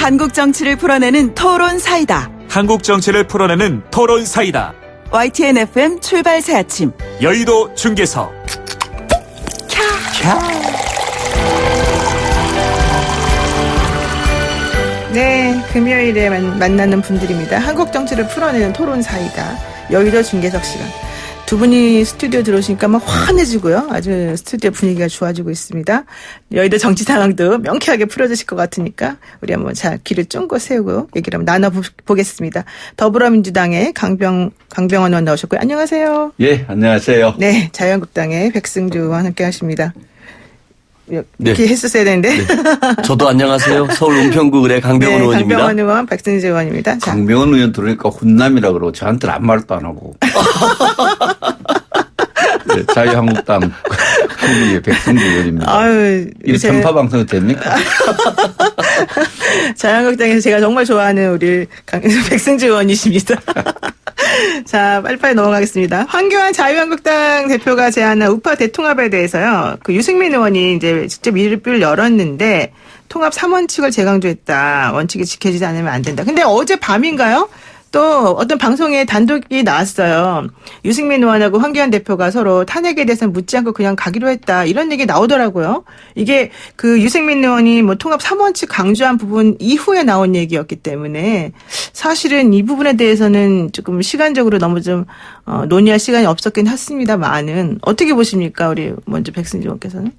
한국 정치를 풀어내는 토론 사이다. 한국 정치를 풀어내는 토론 사이다. YTN FM 출발 새 아침. 여의도 중계석. 네, 금요일에 만나는 분들입니다. 한국 정치를 풀어내는 토론 사이다. 여의도 중계석 시간. 두 분이 스튜디오 들어오시니까 막 환해지고요. 아주 스튜디오 분위기가 좋아지고 있습니다. 여의도 정치 상황도 명쾌하게 풀어주실 것 같으니까 우리 한번 잘 귀를 쫑긋 세우고 얘기를 한번 나눠보겠습니다. 더불어민주당의 강병원 의원 나오셨고요. 안녕하세요. 예, 안녕하세요. 네, 자유한국당의 백승주 의원 함께 하십니다. 이렇게 네. 했었어야 되는데. 네. 저도 안녕하세요. 서울 은평구의 강병원 네, 의원입니다. 강병원 의원, 백승주 의원입니다. 자. 강병원 의원 들으니까 훈남이라 그러고 저한테는 아무 말도 안 하고. 네, 자유한국당 후보의 백승주 의원입니다. 아유, 이 편파 방송이 됩니까? 자유한국당에서 제가 정말 좋아하는 우리 백승주 의원이십니다. 자, 빨리빨리 넘어가겠습니다. 황교안 자유한국당 대표가 제안한 우파 대통합에 대해서요. 그 유승민 의원이 이제 직접 입을 열었는데 통합 3원칙을 재강조했다. 원칙이 지켜지지 않으면 안 된다. 근데 어제 밤인가요? 또 어떤 방송에 단독이 나왔어요. 유승민 의원하고 황교안 대표가 서로 탄핵에 대해서 묻지 않고 그냥 가기로 했다. 이런 얘기 나오더라고요. 이게 그 유승민 의원이 뭐 통합 3원칙 강조한 부분 이후에 나온 얘기였기 때문에 사실은 이 부분에 대해서는 조금 시간적으로 너무 좀 논의할 시간이 없었긴 했습니다만은 어떻게 보십니까? 우리 먼저 백승주 의원께서는.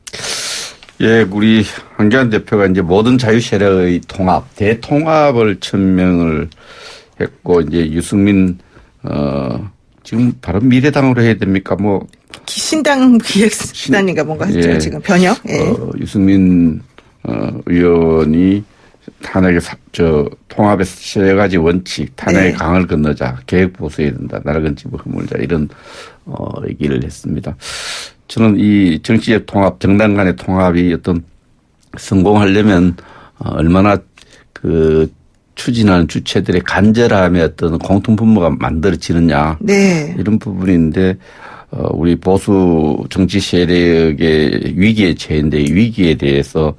예, 우리 황교안 대표가 이제 모든 자유 세력의 통합, 대통합을 천명을 했고, 이제 유승민, 지금 바로 미래당으로 해야 됩니까? 뭐. 신당 기획단인가 뭔가 했죠. 예. 지금 변형. 예. 유승민, 의원이 탄핵의 통합의 세 가지 원칙, 탄핵의 네. 강을 건너자, 계획 보수해야 된다, 나라 건집을 허물자, 이런, 얘기를 했습니다. 저는 이 정치적 통합, 정당 간의 통합이 어떤 성공하려면, 얼마나 추진하는 주체들의 간절함의 어떤 공통 분모가 만들어지느냐. 네. 이런 부분인데, 우리 보수 정치 세력의 위기에 처해인데 위기에 대해서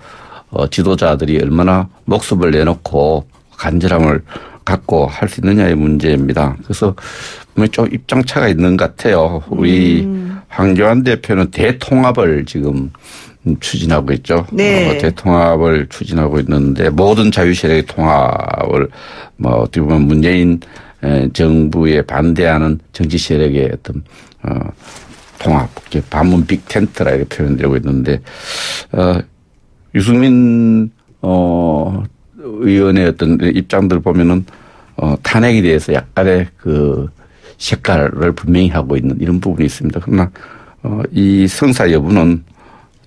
지도자들이 얼마나 목숨을 내놓고 간절함을 갖고 할 수 있느냐의 문제입니다. 그래서 좀 입장차가 있는 것 같아요. 우리 황교안 대표는 대통합을 지금 추진하고 있죠. 네. 대통합을 추진하고 있는데 모든 자유세력의 통합을 어떻게 보면 문재인 정부에 반대하는 정치 세력의 어떤 통합, 반문 빅텐트라 이렇게 표현되고 있는데 유승민 의원의 어떤 입장들 보면은 탄핵에 대해서 약간의 그 색깔을 분명히 하고 있는 이런 부분이 있습니다. 그러나 이 성사 여부는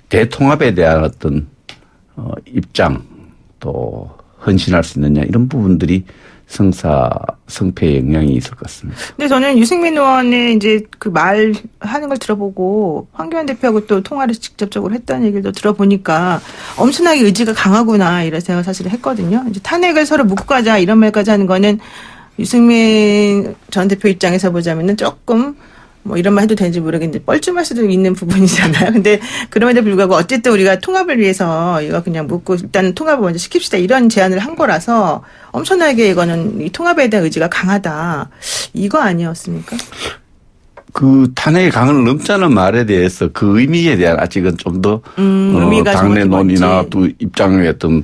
대통합에 대한 어떤 입장 또 헌신할 수 있느냐 이런 부분들이 성패에 영향이 있을 것 같습니다. 근데 저는 유승민 의원의 이제 그 말 하는 걸 들어보고 황교안 대표하고 또 통화를 직접적으로 했다는 얘기를 또 들어보니까 엄청나게 의지가 강하구나 이런 생각을 사실 했거든요. 이제 탄핵을 서로 묶고 가자 이런 말까지 하는 거는 유승민 전 대표 입장에서 보자면은 조금 뭐 이런 말 해도 되는지 모르겠는데 뻘쭘할 수도 있는 부분이잖아요. 근데 그럼에도 불구하고 어쨌든 우리가 통합을 위해서 이거 그냥 묻고 일단 통합을 먼저 시킵시다 이런 제안을 한 거라서 엄청나게 이거는 이 통합에 대한 의지가 강하다. 이거 아니었습니까? 그 탄핵의 강을 넘자는 말에 대해서 그 의미에 대한 아직은 좀 더 당내 논의나 또 입장의 어떤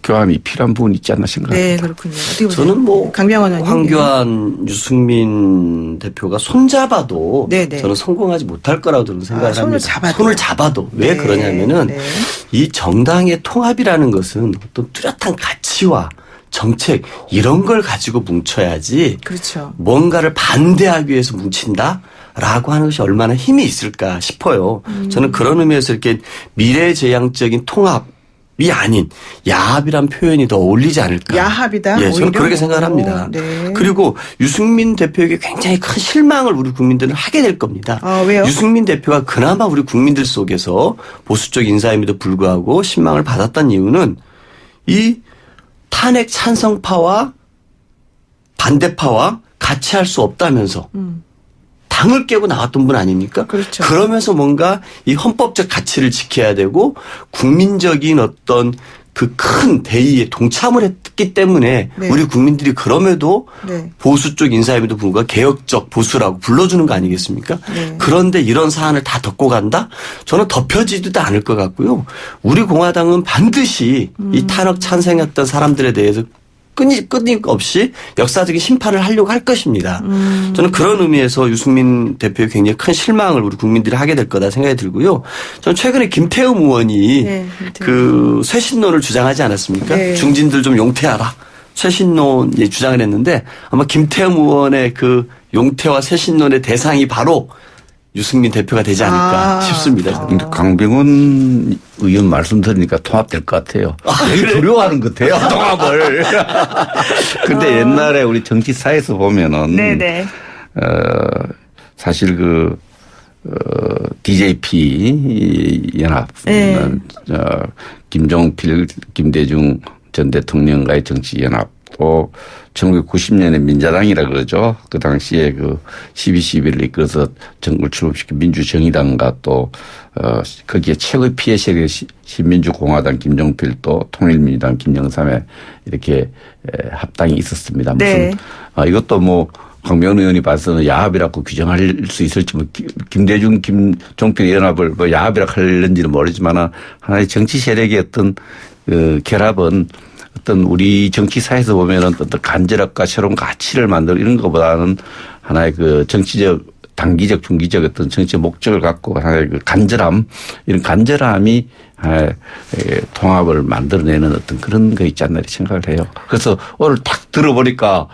교함이 필요한 부분이 있지 않나 생각합니다. 네, 그렇군요. 어떻게 보세요? 저는 뭐 강병원 의원님. 황교안, 유승민 대표가 손잡아도 네네. 저는 성공하지 못할 거라고 저는 생각을 합니다. 손을 잡아도. 왜 네. 그러냐면은 네. 이 정당의 통합이라는 것은 어떤 뚜렷한 가치와 정책 이런 걸 가지고 뭉쳐야지 그렇죠. 뭔가를 반대하기 위해서 뭉친다라고 하는 것이 얼마나 힘이 있을까 싶어요. 저는 그런 의미에서 이렇게 미래지향적인 통합이 아닌 야합이란 표현이 더 어울리지 않을까. 야합이다? 예, 저는 오히려? 그렇게 생각을 합니다. 네. 그리고 유승민 대표에게 굉장히 큰 실망을 우리 국민들은 하게 될 겁니다. 왜요? 유승민 대표가 그나마 우리 국민들 속에서 보수 쪽 인사임에도 불구하고 실망을 받았던 이유는 이 탄핵 찬성파와 반대파와 같이 할 수 없다면서 당을 깨고 나왔던 분 아닙니까? 그렇죠. 그러면서 뭔가 이 헌법적 가치를 지켜야 되고 국민적인 어떤 그 큰 대의에 동참을 했기 때문에 네. 우리 국민들이 그럼에도 네. 보수 쪽 인사임에도 불구하고 개혁적 보수라고 불러주는 거 아니겠습니까? 네. 그런데 이런 사안을 다 덮고 간다? 저는 덮여지지도 않을 것 같고요. 우리 공화당은 반드시 이 탄핵 찬성했던 사람들에 대해서 끊임없이 역사적인 심판을 하려고 할 것입니다. 저는 그런 의미에서 유승민 대표의 굉장히 큰 실망을 우리 국민들이 하게 될 거다 생각이 들고요. 저는 최근에 김태흠 의원이 네, 그 쇄신론을 주장하지 않았습니까? 네. 중진들 좀 용퇴하라. 쇄신론 주장을 했는데 아마 김태흠 의원의 그 용퇴와 쇄신론의 대상이 바로 유승민 대표가 되지 않을까 싶습니다. 근데 강병훈 의원 말씀 들으니까 통합될 것 같아요. 되게 두려워하는 것 같아요. 통합을. 근데 옛날에 우리 정치사에서 보면은 네네. 사실 DJP 연합, 네. 김종필, 김대중 전 대통령과의 정치 연합, 또 1990년에 민자당이라 그러죠. 그 당시에 12.11을 이끌어서 정부를 출범시킨 민주정의당과 또 거기에 최고의 피해세력 신민주공화당 김종필 또 통일민주당 김영삼에 이렇게 합당이 있었습니다. 네. 무슨 이것도 뭐 황병훈 의원이 봐서는 야합이라고 규정할 수 있을지 뭐 김대중 김종필 연합을 뭐 야합이라고 할는지는 모르지만 하나의 정치 세력의 어떤 결합은 어떤 우리 정치사에서 보면은 어떤 간절함과 새로운 가치를 만들 이런 것보다는 하나의 정치적 단기적 중기적 어떤 정치적 목적을 갖고 하나의 간절함 이런 간절함이 통합을 만들어내는 어떤 그런 거 있지 않나 생각을 해요. 그래서 오늘 딱 들어보니까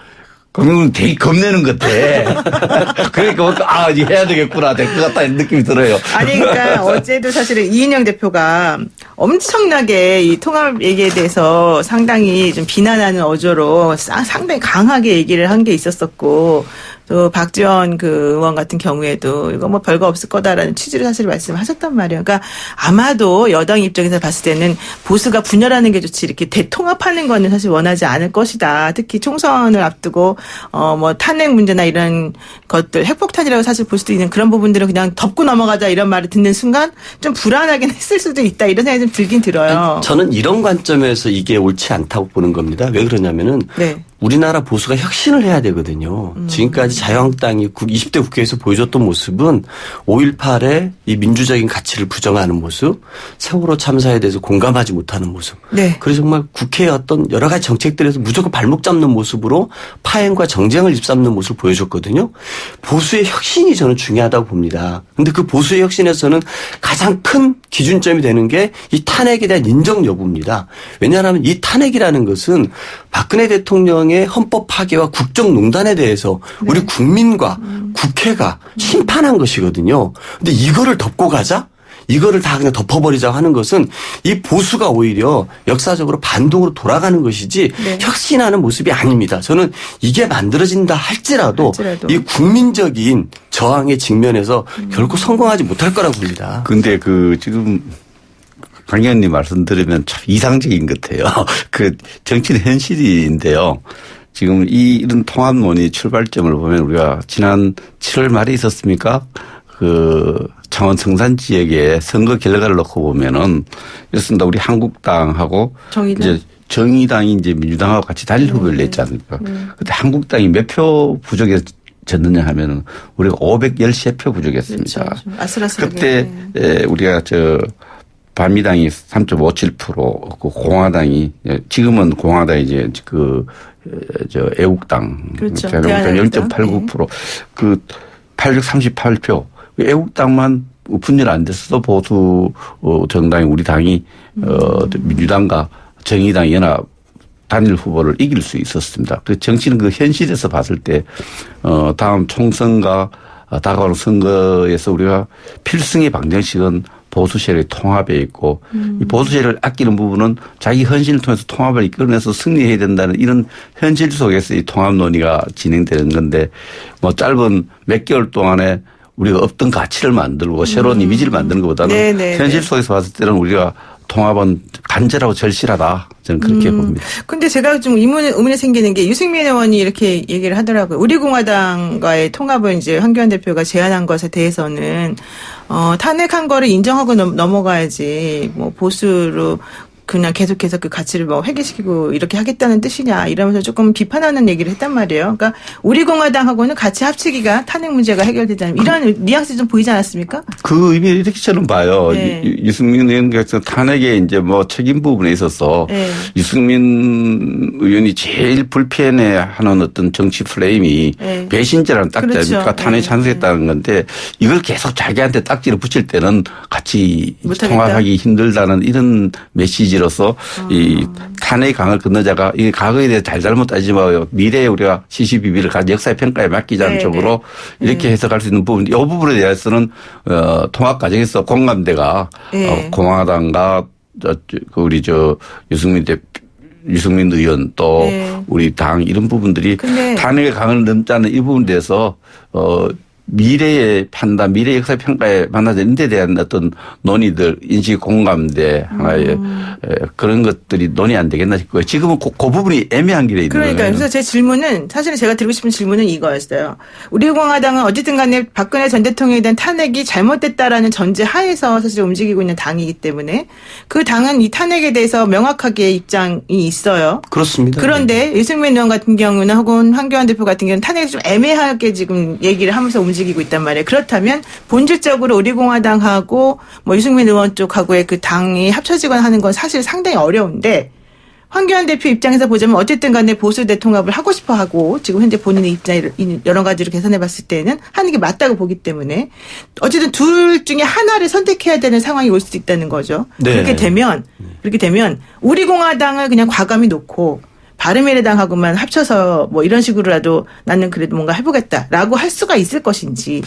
그러면 되게 겁내는 것 같아. 그러니까 이제 해야 되겠구나 될 것 같다 이런 느낌이 들어요. 아니 그러니까 어제도 사실은 이인영 대표가 엄청나게 이 통합 얘기에 대해서 상당히 좀 비난하는 어조로 상당히 강하게 얘기를 한 게 있었었고 또 박지원 의원 같은 경우에도 이거 뭐 별거 없을 거다라는 취지로 사실 말씀하셨단 말이에요. 그러니까 아마도 여당 입장에서 봤을 때는 보수가 분열하는 게 좋지 이렇게 대통합하는 거는 사실 원하지 않을 것이다. 특히 총선을 앞두고 뭐 탄핵 문제나 이런 것들 핵폭탄이라고 사실 볼 수도 있는 그런 부분들은 그냥 덮고 넘어가자 이런 말을 듣는 순간 좀 불안하긴 했을 수도 있다. 이런 생각이 좀 들긴 들어요. 저는 이런 관점에서 이게 옳지 않다고 보는 겁니다. 왜 그러냐면은 네. 우리나라 보수가 혁신을 해야 되거든요. 지금까지 자유한국당이 20대 국회에서 보여줬던 모습은 5.18의 이 민주적인 가치를 부정하는 모습, 세월호 참사에 대해서 공감하지 못하는 모습. 네. 그래서 정말 국회의 어떤 여러 가지 정책들에서 무조건 발목 잡는 모습으로 파행과 정쟁을 입삼는 모습을 보여줬거든요. 보수의 혁신이 저는 중요하다고 봅니다. 그런데 그 보수의 혁신에서는 가장 큰 기준점이 되는 게 이 탄핵에 대한 인정 여부입니다. 왜냐하면 이 탄핵이라는 것은 박근혜 대통령의 헌법 파괴와 국정농단에 대해서 우리 국민과 국회가 심판한 것이거든요. 근데 이거를 덮고 가자? 이거를 다 그냥 덮어버리자고 하는 것은 이 보수가 오히려 역사적으로 반동으로 돌아가는 것이지 네. 혁신하는 모습이 아닙니다. 저는 이게 만들어진다 할지라도 이 국민적인 저항의 직면에서 결코 성공하지 못할 거라고 봅니다. 근데 지금 강 의원님 말씀 들으면 참 이상적인 것 같아요. 정치는 현실인데요. 지금 이런 통합론이 출발점을 보면 우리가 지난 7월 말에 있었습니까? 창원 성산 지역의 선거 결과를 놓고 보면은 이렇습니다. 우리 한국당하고 정의당이 이제 민주당하고 같이 단일 후보를 냈지 않습니까? 그때 한국당이 몇 표 부족해졌느냐 하면은 우리가 513표 부족했습니다. 그렇죠. 아슬아슬하게. 그때 우리가 반미당이 3.57%, 공화당이 지금은 공화당이 이제 애국당, 그렇죠. 0.89%, 838표. 애국당만 분열 안 됐어도 보수 정당이 우리 당이 민주당과 정의당 연합 단일 후보를 이길 수 있었습니다. 그 정치는 현실에서 봤을 때 다음 총선과 다가오는 선거에서 우리가 필승의 방정식은 보수 세력의 통합에 있고 이 보수 세력을 아끼는 부분은 자기 헌신을 통해서 통합을 이끌어내서 승리해야 된다는 이런 현실 속에서 이 통합 논의가 진행되는 건데 뭐 짧은 몇 개월 동안에 우리가 없던 가치를 만들고 새로운 이미지를 만드는 것보다는 현실 속에서 봤을 때는 우리가 통합은 간절하고 절실하다. 저는 그렇게 봅니다. 근데 제가 좀 의문이 생기는 게 유승민 의원이 이렇게 얘기를 하더라고요. 우리 공화당과의 통합을 이제 황교안 대표가 제안한 것에 대해서는 탄핵한 거를 인정하고 넘어가야지 뭐 보수로 그냥 계속해서 그 가치를 뭐 회귀시키고 이렇게 하겠다는 뜻이냐 이러면서 조금 비판하는 얘기를 했단 말이에요. 그러니까 우리 공화당하고는 같이 합치기가 탄핵 문제가 해결되지 않으면 이런 뉘앙스 좀 보이지 않았습니까? 그 의미 이렇게 저는 봐요. 네. 유승민 의원께서 탄핵에 이제 뭐 책임 부분에 있어서 네. 유승민 의원이 제일 불편해하는 어떤 정치 프레임이 네. 배신자라는 딱지 그렇죠. 아닙니까? 탄핵에 네. 찬성했다는 건데 이걸 계속 자기한테 딱지를 붙일 때는 같이 못하겠다. 통합하기 힘들다는 이런 메시지로서 이 탄핵 강을 건너자가 이게 과거에 대해 잘잘못 따지지 마요. 미래에 우리가 시시비비를 가진 역사의 평가에 맡기자는 네, 쪽으로 네. 이렇게 해석할 수 있는 부분, 이 부분에 대해서는 통합 과정에서 공감대가 네. 공화당과 우리 유승민 의원 또 네. 우리 당 이런 부분들이 근데 탄핵의 강을 넘자는 이 부분에 대해서 미래의 판단, 미래 역사 평가에 만나는 데 대한 어떤 논의들, 인식 공감대 하나의 그런 것들이 논의 안 되겠나 싶고요. 지금은 그 부분이 애매한 길에 있는 그러니까 거예요. 그래서 제 질문은 사실은 제가 드리고 싶은 질문은 이거였어요. 우리 공화당은 어쨌든 간에 박근혜 전 대통령에 대한 탄핵이 잘못됐다라는 전제 하에서 사실 움직이고 있는 당이기 때문에 그 당은 이 탄핵에 대해서 명확하게 입장이 있어요. 그렇습니다. 그런데 유승민 의원 같은 경우는 혹은 황교안 대표 같은 경우는 탄핵이 좀 애매하게 지금 얘기를 하면서 움직이고 있단 말이에요. 그렇다면 본질적으로 우리 공화당하고 뭐 유승민 의원 쪽하고의 그 당이 합쳐지거나 하는 건 사실 상당히 어려운데 황교안 대표 입장에서 보자면 어쨌든 간에 보수 대통합을 하고 싶어 하고 지금 현재 본인의 입장을 여러 가지로 계산해 봤을 때는 하는 게 맞다고 보기 때문에 어쨌든 둘 중에 하나를 선택해야 되는 상황이 올 수도 있다는 거죠. 네. 그렇게 되면 우리 공화당을 그냥 과감히 놓고 바른미래당하고만 합쳐서 뭐 이런 식으로라도 나는 그래도 뭔가 해보겠다라고 할 수가 있을 것인지.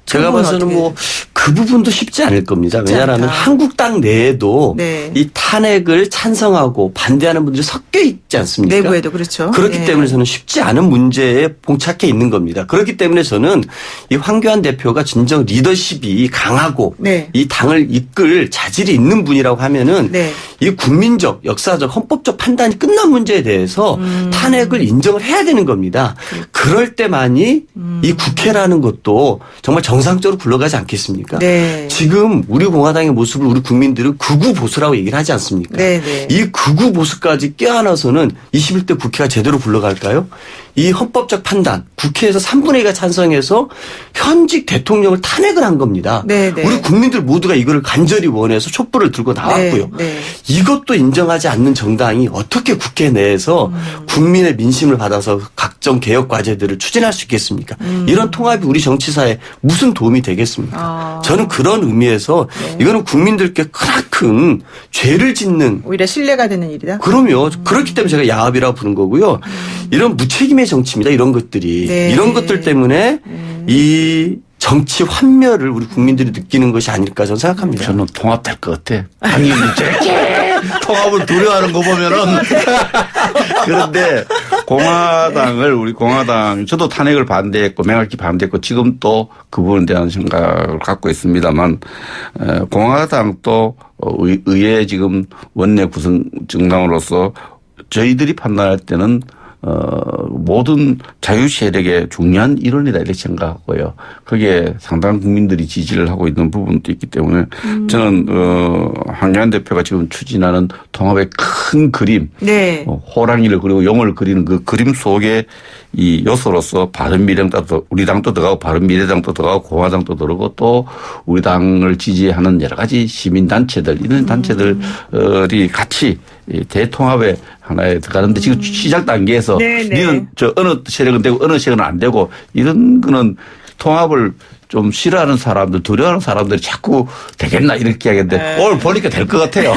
제가 그건 봐서는 어떻게 뭐 그 부분도 쉽지 않을 겁니다. 쉽지 왜냐하면 않다. 한국당 내에도 네. 이 탄핵을 찬성하고 반대하는 분들이 섞여 있지 않습니까? 내부에도 그렇죠. 그렇기 네. 때문에 저는 쉽지 않은 문제에 봉착해 있는 겁니다. 그렇기 때문에 저는 이 황교안 대표가 진정 리더십이 강하고 네. 이 당을 이끌 자질이 있는 분이라고 하면은 네. 이 국민적, 역사적, 헌법적 판단이 끝난 문제에 대해서 탄핵을 인정을 해야 되는 겁니다. 그럴 때만이 이 국회라는 것도 정말 정상적으로 굴러가지 않겠습니까? 네. 지금 우리 공화당의 모습을 우리 국민들은 극우 보수라고 얘기를 하지 않습니까? 네, 네. 이 극우 보수까지 껴안아서는 21대 국회가 제대로 굴러갈까요? 이 헌법적 판단, 국회에서 3분의 2가 찬성해서 현직 대통령을 탄핵을 한 겁니다. 네, 네. 우리 국민들 모두가 이거를 간절히 원해서 촛불을 들고 나왔고요. 네, 네. 이것도 인정하지 않는 정당이 어떻게 국회 내에서 국민의 민심을 받아서 각종 개혁 과제들을 추진할 수 있겠습니까? 이런 통합이 우리 정치사에 무슨 도움이 되겠습니까? 저는 그런 의미에서 이거는 국민들께 크나큰 죄를 짓는 오히려 신뢰가 되는 일이다. 그럼요. 그렇기 때문에 제가 야합이라고 부른 거고요. 이런 무책임의 정치입니다. 이런 것들이. 네. 이런 것들 때문에 이 정치 환멸을 우리 국민들이 느끼는 것이 아닐까 저는 생각합니다. 저는 통합될 것 같아. 당연히 저렇게 통합을 두려워하는 거 보면은. 그런데 우리 공화당, 저도 탄핵을 반대했고, 명확히 반대했고, 지금 또 그 부분에 대한 생각을 갖고 있습니다만, 공화당도 의회 지금 원내 구성 정당으로서 저희들이 판단할 때는 모든 자유 세력의 중요한 일원이다 이렇게 생각하고요. 그게 상당한 국민들이 지지를 하고 있는 부분도 있기 때문에 저는 황교안 대표가 지금 추진하는 통합의 큰 그림, 네. 호랑이를 그리고 용을 그리는 그 그림 속에 이 요소로서 바른미래당도 우리 당도 들어가고 바른미래당도 들어가고 공화당도 들어가고 또 우리 당을 지지하는 여러 가지 시민단체들 이런 단체들이 같이 대통합의 하나에 들어가는데 지금 시작 단계에서 네네. 니는 저 어느 세력은 되고 어느 세력은 안 되고 이런 거는 통합을 좀 싫어하는 사람들, 두려워하는 사람들이 자꾸 되겠나 이렇게 하겠는데 오늘 보니까 될 것 같아요.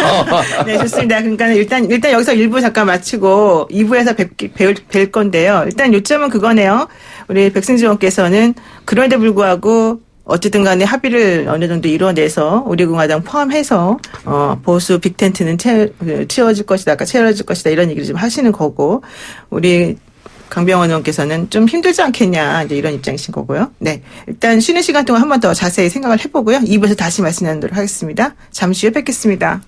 네, 좋습니다. 그러니까 일단 여기서 1부 잠깐 마치고 2부에서 뵐 건데요. 일단 요점은 그거네요. 우리 백승지 의원께서는 그런데 불구하고 어쨌든 간에 합의를 어느 정도 이뤄내서 우리 공화당 포함해서 보수 빅텐트는 채워질 것이다. 채워질 것이다. 이런 얘기를 좀 하시는 거고 우리 강병원 의원께서는 좀 힘들지 않겠냐 이제 이런 입장이신 거고요. 네, 일단 쉬는 시간 동안 한 번 더 자세히 생각을 해보고요. 2부에서 다시 말씀 나누도록 하겠습니다. 잠시 후에 뵙겠습니다.